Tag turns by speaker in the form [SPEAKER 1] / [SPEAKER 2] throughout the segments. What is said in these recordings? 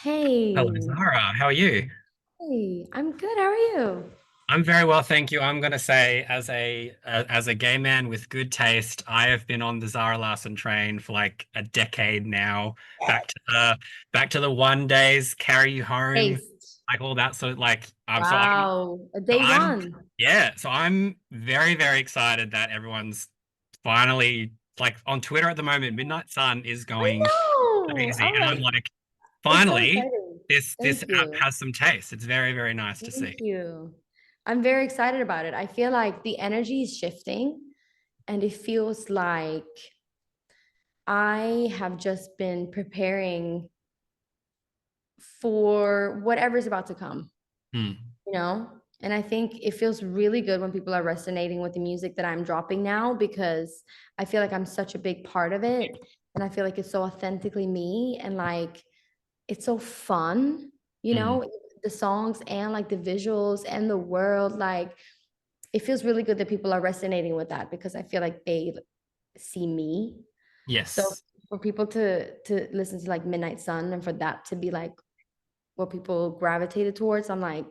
[SPEAKER 1] Hello,
[SPEAKER 2] Hey,
[SPEAKER 1] Zara. How are you?
[SPEAKER 2] hey, I'm good. How are you?
[SPEAKER 1] I'm very well, thank you. I'm going to say, as a gay man with good taste, I have been on the Zara Larsson train for like a decade now. Back to the one days, carry you home,
[SPEAKER 2] Taste.
[SPEAKER 1] like all that. So like, so I'm,
[SPEAKER 2] Wow, a
[SPEAKER 1] so
[SPEAKER 2] day
[SPEAKER 1] I'm,
[SPEAKER 2] one.
[SPEAKER 1] yeah. So I'm very, very excited that everyone's finally like on Twitter at the moment. Midnight Sun is
[SPEAKER 2] I
[SPEAKER 1] going
[SPEAKER 2] know.
[SPEAKER 1] crazy,
[SPEAKER 2] I'm
[SPEAKER 1] and I'm
[SPEAKER 2] like,
[SPEAKER 1] like,
[SPEAKER 2] it's so
[SPEAKER 1] finally,
[SPEAKER 2] exciting.
[SPEAKER 1] this
[SPEAKER 2] Thank
[SPEAKER 1] app
[SPEAKER 2] you.
[SPEAKER 1] has some taste. It's very, very nice to see.
[SPEAKER 2] Thank you. I'm very excited about it. I feel like the energy is shifting and it feels like I have just been preparing for whatever's about to come.
[SPEAKER 1] Hmm.
[SPEAKER 2] you know? And I think it feels really good when people are resonating with the music that I'm dropping now because I feel like I'm such a big part of it. And I feel like it's so authentically me and like it's so fun,
[SPEAKER 1] Hmm.
[SPEAKER 2] the songs and like the visuals and the world. Like it feels really good that people are resonating with that because I feel like they see me. So
[SPEAKER 1] Yes.
[SPEAKER 2] for people to listen to like Midnight Sun and for that to be like what people gravitated towards, I'm like,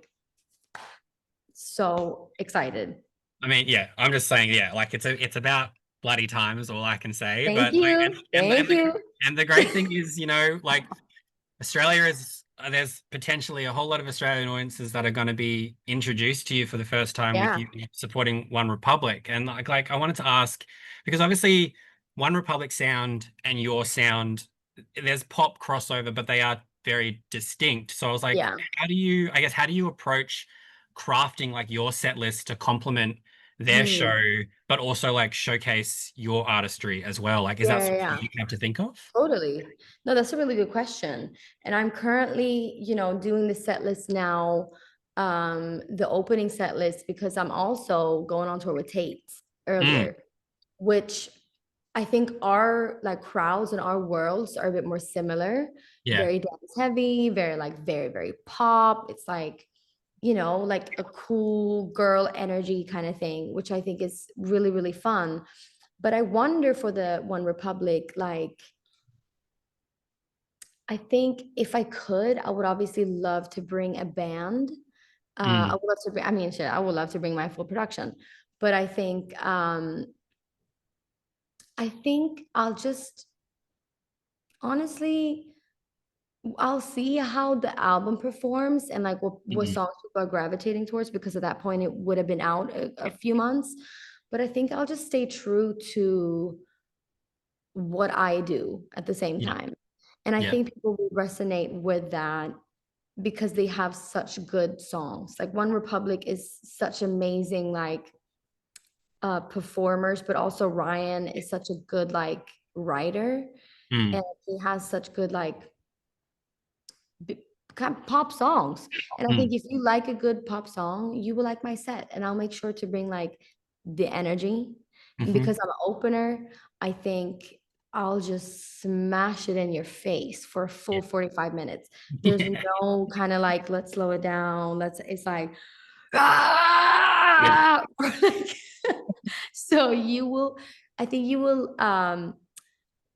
[SPEAKER 2] so excited.
[SPEAKER 1] I mean, yeah, I'm just saying, yeah, like it's about bloody time is all I can say.
[SPEAKER 2] Thank
[SPEAKER 1] But like, and
[SPEAKER 2] you.
[SPEAKER 1] and and
[SPEAKER 2] Thank
[SPEAKER 1] the
[SPEAKER 2] you.
[SPEAKER 1] and the great thing is, like Australia is there's potentially a whole lot of Australian audiences that are going to be introduced to you for the first time with
[SPEAKER 2] Yeah.
[SPEAKER 1] you supporting One Republic. And like I wanted to ask because obviously One Republic sound and your sound, there's pop crossover, but they are very distinct. So I was like,
[SPEAKER 2] Yeah.
[SPEAKER 1] how do you approach crafting like your set list to complement their show,
[SPEAKER 2] Mm.
[SPEAKER 1] but also like showcase your artistry as well? Like, is that
[SPEAKER 2] Yeah, yeah,
[SPEAKER 1] something
[SPEAKER 2] yeah.
[SPEAKER 1] you have to think of?
[SPEAKER 2] Totally. No, that's a really good question. And I'm currently, doing the set list now, the opening set list because I'm also going on tour with Tate
[SPEAKER 1] Mm,
[SPEAKER 2] earlier, which I think our like crowds and our worlds are a bit more similar,
[SPEAKER 1] yeah.
[SPEAKER 2] very dance heavy, very like very, very pop. It's like, like a cool girl energy kind of thing, which I think is really, really fun. But I wonder for the One Republic, like, I think if I could, I would obviously love to bring a band. I
[SPEAKER 1] Mm.
[SPEAKER 2] would love to bring, I mean, shit, I would love to bring my full production. But I think I'll just honestly, I'll see how the album performs and like what
[SPEAKER 1] Mm.
[SPEAKER 2] songs people are gravitating towards because at that point it would have been out a few months. But I think I'll just stay true to what I do at the same
[SPEAKER 1] Yeah.
[SPEAKER 2] time. And I
[SPEAKER 1] Yeah.
[SPEAKER 2] think people will resonate with that because they have such good songs. Like One Republic is such amazing like performers, but also Ryan is such a good like writer
[SPEAKER 1] Mm.
[SPEAKER 2] and he has such good like kind of pop songs. And I think
[SPEAKER 1] Mm.
[SPEAKER 2] if you like a good pop song, you will like my set. And I'll make sure to bring like the energy. And
[SPEAKER 1] Hmm.
[SPEAKER 2] because I'm an opener, I think I'll just smash it in your face for a full
[SPEAKER 1] Yeah.
[SPEAKER 2] 45 minutes. There's
[SPEAKER 1] Yeah.
[SPEAKER 2] no kind of like, let's slow it down. It's like,
[SPEAKER 1] Yeah.
[SPEAKER 2] ah! So I think you will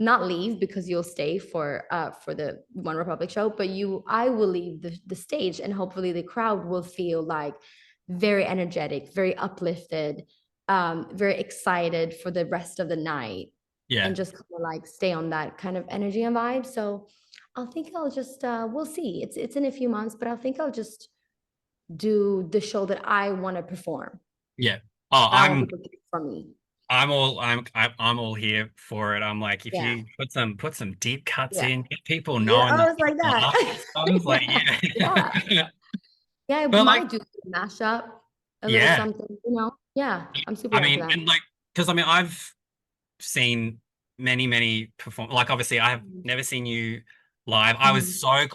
[SPEAKER 2] not leave because you'll stay for the One Republic show, but I will leave the stage and hopefully the crowd will feel like very energetic, very uplifted, very excited for the rest of the night
[SPEAKER 1] Yeah.
[SPEAKER 2] and just kind of like stay on that kind of energy and vibe. So I'll think I'll just we'll see. It's in a few months, but I think I'll just do the show that I want to perform.
[SPEAKER 1] Yeah. Oh,
[SPEAKER 2] I want people to hear from me.
[SPEAKER 1] I'm all here for it. I'm like, if
[SPEAKER 2] Yeah.
[SPEAKER 1] you put some deep cuts
[SPEAKER 2] Yeah.
[SPEAKER 1] in, get people
[SPEAKER 2] Yeah.
[SPEAKER 1] knowing
[SPEAKER 2] I
[SPEAKER 1] that
[SPEAKER 2] was like
[SPEAKER 1] you laugh.
[SPEAKER 2] that.
[SPEAKER 1] I was like,
[SPEAKER 2] Yeah. Yeah.
[SPEAKER 1] yeah.
[SPEAKER 2] Yeah, I
[SPEAKER 1] But like,
[SPEAKER 2] might do a mashup, a little
[SPEAKER 1] yeah.
[SPEAKER 2] something. Yeah, I'm super
[SPEAKER 1] I
[SPEAKER 2] down for
[SPEAKER 1] mean,
[SPEAKER 2] that.
[SPEAKER 1] and like, because I mean, I've seen many perform. Like, obviously, I have never seen you live.
[SPEAKER 2] Mhm.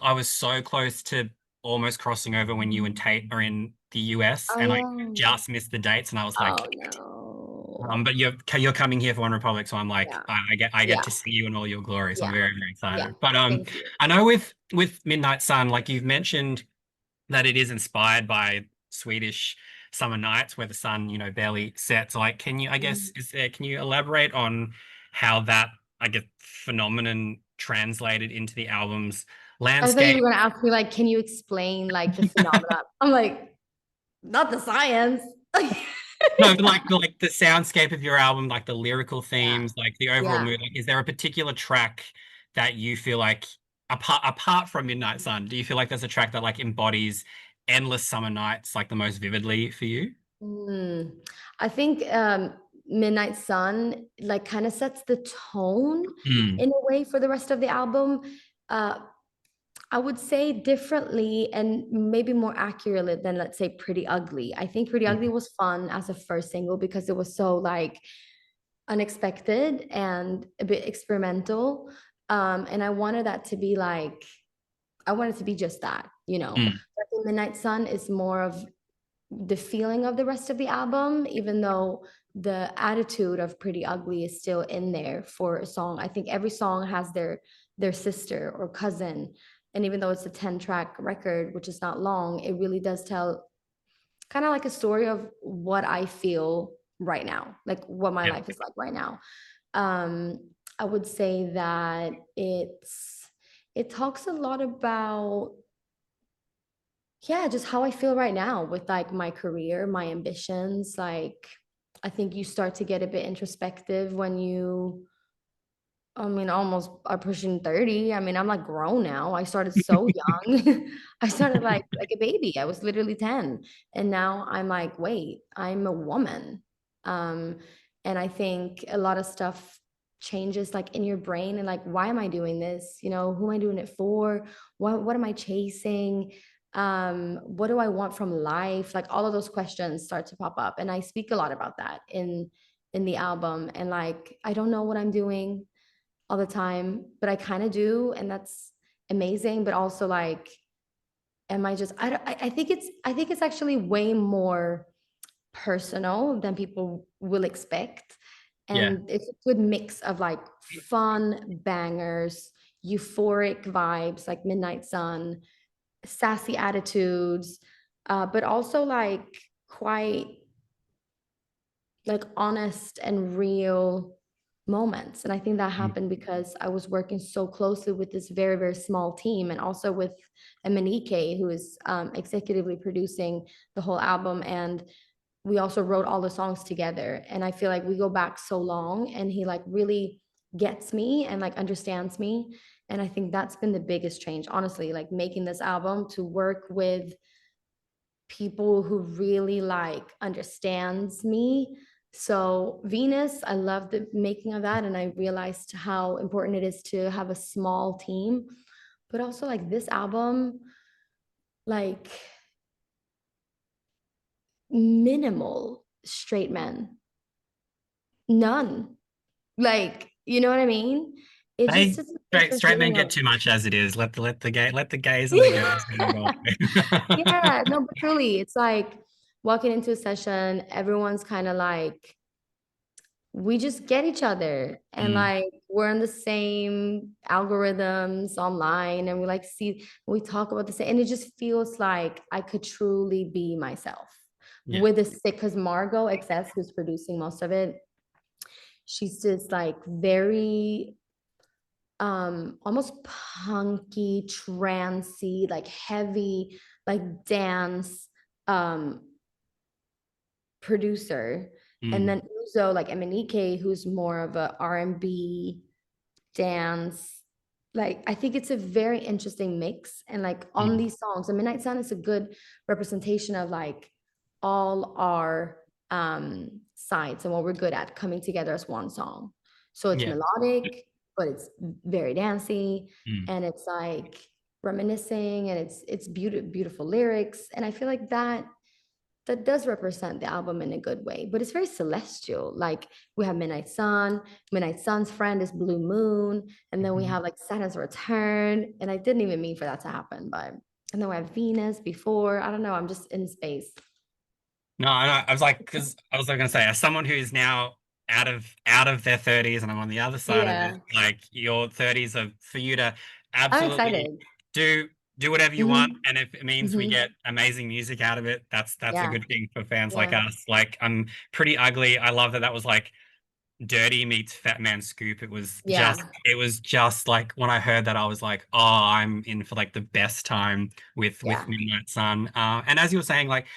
[SPEAKER 1] I was so close to almost crossing over when you and Tate are in the US,
[SPEAKER 2] Oh
[SPEAKER 1] and I
[SPEAKER 2] yeah.
[SPEAKER 1] just missed the dates, and I was like,
[SPEAKER 2] Oh no.
[SPEAKER 1] but you're coming here for One Republic, so I'm like,
[SPEAKER 2] Yeah.
[SPEAKER 1] I get
[SPEAKER 2] Yeah.
[SPEAKER 1] to see you in all your glory, so I'm
[SPEAKER 2] Yeah.
[SPEAKER 1] very very
[SPEAKER 2] Yeah.
[SPEAKER 1] excited. But
[SPEAKER 2] Thank you.
[SPEAKER 1] I know with Midnight Sun, like you've mentioned that it is inspired by Swedish summer nights where the sun, barely sets. Like, can you, I guess,
[SPEAKER 2] Mhm.
[SPEAKER 1] can you elaborate on how that, I guess, phenomenon translated into the album's
[SPEAKER 2] I thought you
[SPEAKER 1] landscape.
[SPEAKER 2] were gonna ask me like, can you explain like the phenomenon? I'm like, not the science.
[SPEAKER 1] No, but like the soundscape of your album, like the lyrical
[SPEAKER 2] Yeah,
[SPEAKER 1] themes, like the overall
[SPEAKER 2] yeah.
[SPEAKER 1] mood. Like, is there a particular track that you feel like apart from Midnight Sun, do you feel like there's a track that like embodies endless summer nights like the most vividly for you?
[SPEAKER 2] Mm. I think Midnight Sun like kind of sets the tone
[SPEAKER 1] Mm,
[SPEAKER 2] in a way for the rest of the album. Uh, I would say differently and maybe more accurately than let's say Pretty Ugly. I think Pretty Ugly
[SPEAKER 1] mm,
[SPEAKER 2] was fun as a first single because it was so like unexpected and a bit experimental. And I wanted that to be like I wanted to be just that, you know.
[SPEAKER 1] mm,
[SPEAKER 2] I think Midnight Sun is more of the feeling of the rest of the album, even though the attitude of Pretty Ugly is still in there for a song. I think every song has their sister or cousin. And even though it's a 10-track record, which is not long, it really does tell kind of like a story of what I feel right now, like what my
[SPEAKER 1] yeah.
[SPEAKER 2] life is like right now. Um, I would say that it talks a lot about yeah, just how I feel right now with like my career, my ambitions. Like, I think you start to get a bit introspective when you, I mean, almost are pushing 30. I mean, I'm like grown now. I started so young. I started like a baby. I was literally 10. And now I'm like, wait, I'm a woman. Um, and I think a lot of stuff changes like in your brain and like, why am I doing this? You know, who am I doing it for? What am I chasing? What do I want from life? Like all of those questions start to pop up. And I speak a lot about that in the album. And like, I don't know what I'm doing all the time, but I kind of do, and that's amazing. But also, like, am I just? I think it's actually way more personal than people will expect,
[SPEAKER 1] Yeah.
[SPEAKER 2] and it's a good mix of like fun bangers, euphoric vibes like Midnight Sun, sassy attitudes, but also like quite like honest and real moments. And I think that
[SPEAKER 1] Mm,
[SPEAKER 2] happened because I was working so closely with this very, very small team and also with MNEK, who is executively producing the whole album. And we also wrote all the songs together. And I feel like we go back so long and he like really gets me and like understands me. And I think that's been the biggest change, honestly, like making this album to work with people who really like understands me. So Venus, I love the making of that, and I realized how important it is to have a small team. But also like this album, like minimal straight men, none. Like, you know what I mean? It just
[SPEAKER 1] They
[SPEAKER 2] is a different
[SPEAKER 1] straight men
[SPEAKER 2] feeling
[SPEAKER 1] get
[SPEAKER 2] of
[SPEAKER 1] too much as it is. Let the gays and the girls get involved.
[SPEAKER 2] yeah, no, but truly, it's like walking into a session, everyone's kind of like we just get each other and
[SPEAKER 1] Mm,
[SPEAKER 2] like we're on the same algorithms online and we like see we talk about the same and it just feels like I could truly be myself
[SPEAKER 1] yeah.
[SPEAKER 2] with a sick because Margot XS who's producing most of it she's just like very almost punky trancy like heavy like dance um producer. And
[SPEAKER 1] Mm,
[SPEAKER 2] then Uzo, like MNEK, who's more of a R&B dance. Like, I think it's a very interesting mix. And like on
[SPEAKER 1] mm,
[SPEAKER 2] these songs, the Midnight Sun is a good representation of like all our sides and what we're good at coming together as one song. So it's
[SPEAKER 1] yeah.
[SPEAKER 2] melodic, but it's very dancey
[SPEAKER 1] Mm.
[SPEAKER 2] and it's like reminiscing and it's beautiful lyrics. And I feel like that does represent the album in a good way, but it's very celestial. Like we have Midnight Sun's friend is Blue Moon, and then we
[SPEAKER 1] Mhm.
[SPEAKER 2] have like Saturn's Return, and I didn't even mean for that to happen, but and then we have Venus before. I don't know. I'm just in space.
[SPEAKER 1] No, I was like, because I was going to say, as someone who's now out of their 30s, and I'm on the other side of it,
[SPEAKER 2] Yeah,
[SPEAKER 1] like your 30s are for you to
[SPEAKER 2] I'm
[SPEAKER 1] absolutely
[SPEAKER 2] excited.
[SPEAKER 1] do do whatever you want,
[SPEAKER 2] Hmm.
[SPEAKER 1] and if it means we
[SPEAKER 2] Hmm.
[SPEAKER 1] get amazing music out of it, that's a
[SPEAKER 2] Yeah,
[SPEAKER 1] good thing for fans like
[SPEAKER 2] yeah.
[SPEAKER 1] us. Like I'm Pretty Ugly. I love that was like Dirty meets Fat Man Scoop.
[SPEAKER 2] Yeah,
[SPEAKER 1] It was just like when I heard that, I was like, oh, I'm in for like the best time with
[SPEAKER 2] yeah.
[SPEAKER 1] Midnight Sun. And as you were saying, like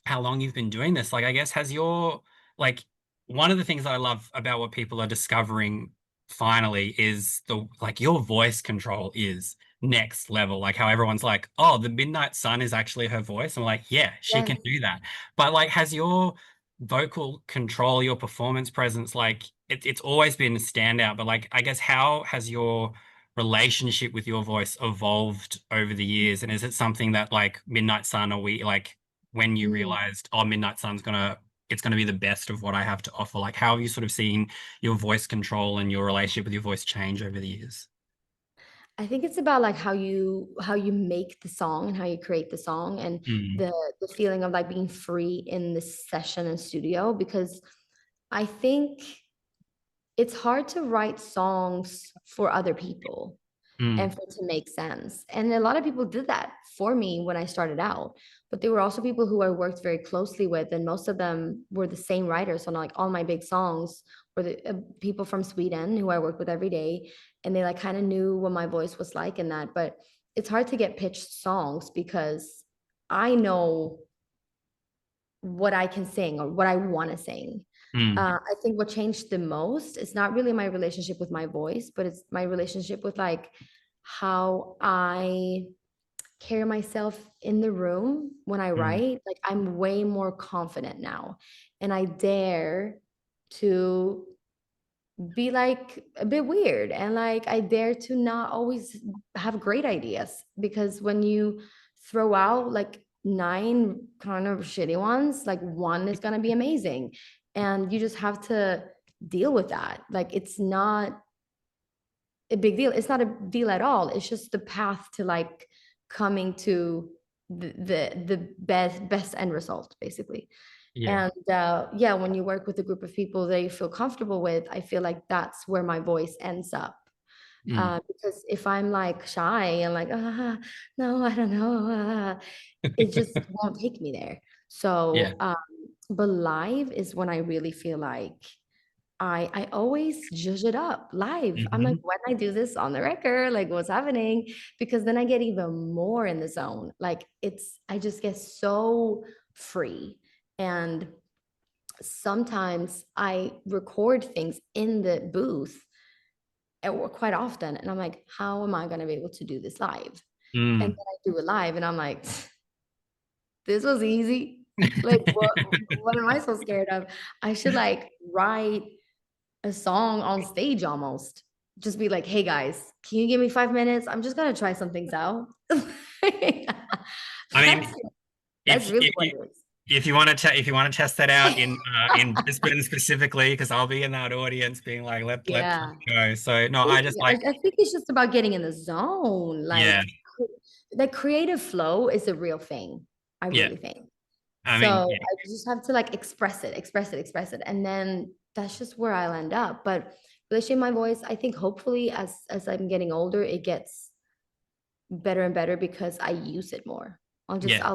[SPEAKER 1] how long you've been doing this, like I guess has your like one of the things that I love about what people are discovering finally is the like your voice control is next level. Like how everyone's like, oh, the Midnight Sun is actually her voice. I'm like, yeah, she can
[SPEAKER 2] Yes.
[SPEAKER 1] do that. But like, has your vocal control, your performance presence, like it's always been a standout, but like I guess how has your relationship with your voice evolved over the years? And is it something that like Midnight Sun, or we like when you
[SPEAKER 2] Mm.
[SPEAKER 1] realized, oh, Midnight Sun's it's gonna be the best of what I have to offer? Like, how have you sort of seen your voice control and your relationship with your voice change over the years?
[SPEAKER 2] I think it's about like how you make the song and how you create the song, and
[SPEAKER 1] Mm,
[SPEAKER 2] the feeling of like being free in the session and studio, because I think it's hard to write songs for other people and
[SPEAKER 1] mm,
[SPEAKER 2] for it to make sense. And a lot of people did that for me when I started out. But there were also people who I worked very closely with, and most of them were the same writers on like all my big songs, were the people from Sweden who I worked with every day, and they like kind of knew what my voice was like in that. But it's hard to get pitched songs because I know what I can sing or what I want to sing.
[SPEAKER 1] mm,
[SPEAKER 2] I think what changed the most is not really my relationship with my voice, but it's my relationship with like how I carry myself in the room when I
[SPEAKER 1] mm,
[SPEAKER 2] write. Like I'm way more confident now, and I dare to be like a bit weird, and like I dare to not always have great ideas, because when you throw out like nine kind of shitty ones, like one is going to be amazing, and you just have to deal with that. Like it's not a big deal. It's not a deal at all. It's just the path to like coming to the best end result, basically.
[SPEAKER 1] yeah.
[SPEAKER 2] And yeah, when you work with a group of people that you feel comfortable with, I feel like that's where my voice ends up.
[SPEAKER 1] Mm,
[SPEAKER 2] Because if I'm like shy and like, no, I don't know, it just won't take me there.
[SPEAKER 1] yeah.
[SPEAKER 2] So, but live is when I really feel like I always judge it up live. I'm like,
[SPEAKER 1] Hmm.
[SPEAKER 2] when I do this on the record, like what's happening? Because then I get even more in the zone. Like I just get so free. And sometimes I record things in the booth quite often. And I'm like, how am I going to be able to do this live? And then
[SPEAKER 1] Mm.
[SPEAKER 2] I do it live and I'm like, this was easy. Like, what am I so scared of? I should like write a song on stage almost. Just be like, hey guys, can you give me 5 minutes? I'm just gonna try some things out.
[SPEAKER 1] I
[SPEAKER 2] that's
[SPEAKER 1] mean,
[SPEAKER 2] that's
[SPEAKER 1] if
[SPEAKER 2] really
[SPEAKER 1] if
[SPEAKER 2] what
[SPEAKER 1] you
[SPEAKER 2] it
[SPEAKER 1] if you want to if you want to test that out
[SPEAKER 2] is.
[SPEAKER 1] in Brisbane specifically, because I'll be in that audience being like, let's
[SPEAKER 2] Yeah.
[SPEAKER 1] go. So no, I just like,
[SPEAKER 2] I think it's just about getting in the zone.
[SPEAKER 1] yeah,
[SPEAKER 2] Like creative flow is a real thing. I
[SPEAKER 1] yeah.
[SPEAKER 2] really think.
[SPEAKER 1] I
[SPEAKER 2] So
[SPEAKER 1] mean, yeah,
[SPEAKER 2] I just have to like express it. And then that's just where I'll end up. But relationship my voice, I think hopefully as I'm getting older, it gets better and better because I use it more.
[SPEAKER 1] yeah.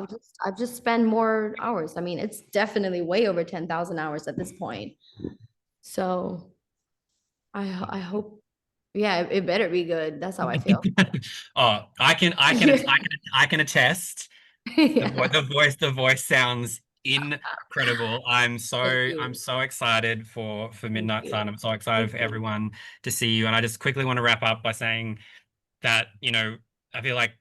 [SPEAKER 2] I'll just spend more hours. I mean, it's definitely way over 10,000 hours at this point. So I hope, yeah, it better be good. That's how I feel.
[SPEAKER 1] Oh, I can attest.
[SPEAKER 2] Yeah.
[SPEAKER 1] The voice sounds incredible.
[SPEAKER 2] Thank
[SPEAKER 1] I'm
[SPEAKER 2] you.
[SPEAKER 1] so excited for
[SPEAKER 2] Thank
[SPEAKER 1] Midnight
[SPEAKER 2] you.
[SPEAKER 1] Sun. I'm so excited
[SPEAKER 2] Thank
[SPEAKER 1] for
[SPEAKER 2] you.
[SPEAKER 1] everyone to see you. And I just quickly want to wrap up by saying that, I feel like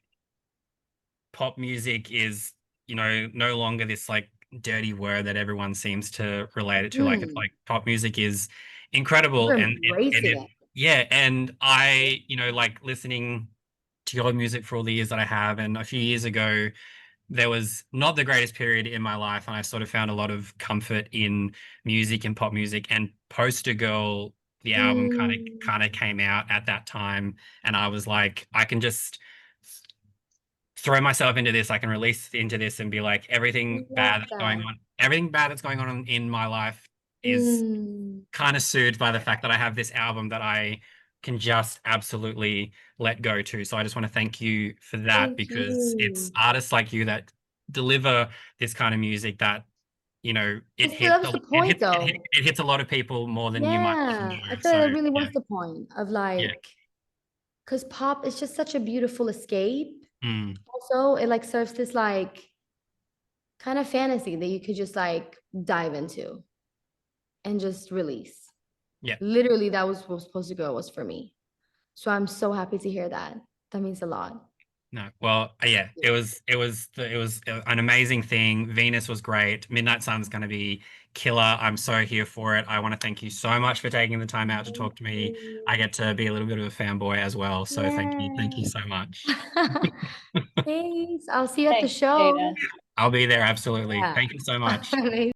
[SPEAKER 1] pop music is, no longer this like dirty word that everyone seems to relate it to. Like it's
[SPEAKER 2] Mm,
[SPEAKER 1] like pop music is incredible,
[SPEAKER 2] we're
[SPEAKER 1] and
[SPEAKER 2] embracing it.
[SPEAKER 1] yeah, and I, like listening to your music for all the years that I have, and a few years ago there was not the greatest period in my life, and I sort of found a lot of comfort in music and pop music, and Poster Girl, the album
[SPEAKER 2] Mm,
[SPEAKER 1] kind of came out at that time, and I was like, I can just throw myself into this. I can release into this and be like,
[SPEAKER 2] love that.
[SPEAKER 1] everything bad that's going on in my life is
[SPEAKER 2] Mm,
[SPEAKER 1] kind of soothed by the fact that I have this album that I can just absolutely let go to. So I just want to thank you for that,
[SPEAKER 2] thank
[SPEAKER 1] because it's
[SPEAKER 2] you.
[SPEAKER 1] artists like you that deliver this kind of music that you know,
[SPEAKER 2] That was the point, though.
[SPEAKER 1] it hits a lot of people more than you might even
[SPEAKER 2] Yeah, I
[SPEAKER 1] know.
[SPEAKER 2] feel
[SPEAKER 1] So
[SPEAKER 2] like that really
[SPEAKER 1] yeah,
[SPEAKER 2] was the point of
[SPEAKER 1] yeah.
[SPEAKER 2] like, because pop is just such a beautiful escape.
[SPEAKER 1] Mm,
[SPEAKER 2] Also, it like serves this like kind of fantasy that you could just like dive into and just release.
[SPEAKER 1] yeah.
[SPEAKER 2] Literally, that was what was supposed to go was for me. So I'm so happy to hear that. That means a lot.
[SPEAKER 1] No, well, yeah, it was an amazing thing. Venus was great. Midnight Sun's going to be killer. I'm so here for it. I want to thank you so much for taking the time out to
[SPEAKER 2] Thank
[SPEAKER 1] talk to me. I
[SPEAKER 2] you.
[SPEAKER 1] get to be a little bit of a fanboy as well. So thank you
[SPEAKER 2] Yay.
[SPEAKER 1] so much.
[SPEAKER 2] Thanks. I'll see you at the
[SPEAKER 3] Thanks,
[SPEAKER 2] show.
[SPEAKER 3] Jada.
[SPEAKER 1] I'll be there absolutely.
[SPEAKER 2] Yeah.
[SPEAKER 1] Thank you so much.
[SPEAKER 2] Amazing.